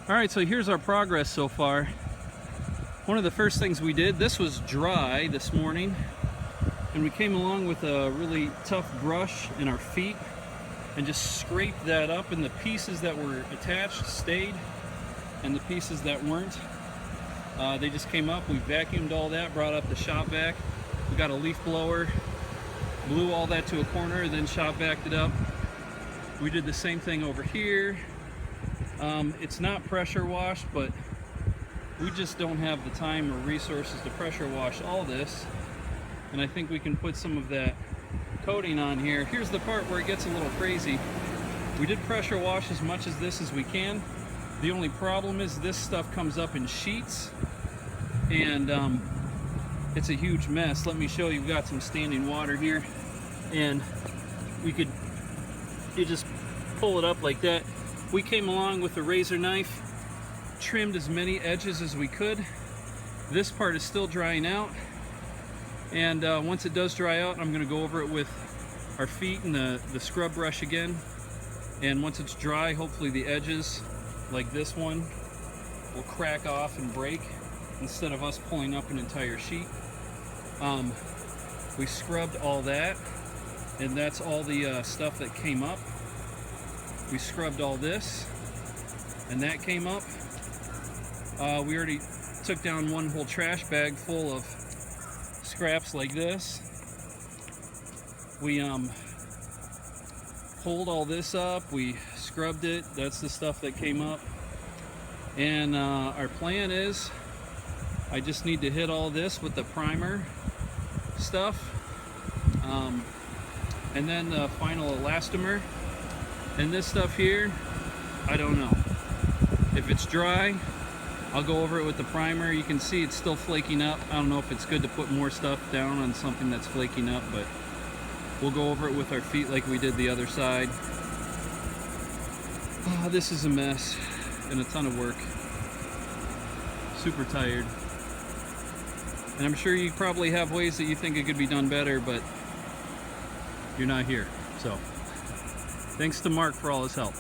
Alright, so here's our progress so far. One of the first things we did, this was dry this morning, and we came along with a really tough brush in our feet and just scraped that up, and the pieces that were attached stayed, and the pieces that weren't, they just came up. We vacuumed all that, brought up the shop vac. We got a leaf blower, blew all that to a corner, then shop vacked it up. We did the same thing over here. It's not pressure washed, but we just don't have the time or resources to pressure wash all this, and I think we can put some of that coating on here. Here's the part where it gets a little crazy. We did pressure wash as much as this as we can. The only problem is this stuff comes up in sheets, and it's a huge mess. Let me show you. We've got some standing water here, and you just pull it up like that. We came along with a razor knife, trimmed as many edges as we could. This part is still drying out, and once it does dry out, I'm going to go over it with our feet and the scrub brush again, and once it's dry, hopefully the edges like this one will crack off and break instead of us pulling up an entire sheet. We scrubbed all that, and that's all the stuff that came up. We scrubbed all this, and that came up. We already took down one whole trash bag full of scraps like this. We pulled all this up, we scrubbed it. That's the stuff that came up. And our plan is, I just need to hit all this with the primer stuff, and then the final elastomer. And this stuff here, I don't know. If it's dry, I'll go over it with the primer. You can see it's still flaking up. I don't know if it's good to put more stuff down on something that's flaking up, but we'll go over it with our feet like we did the other side. Oh, this is a mess and a ton of work. Super tired. And I'm sure you probably have ways that you think it could be done better, but you're not here. So, thanks to Mark for all his help.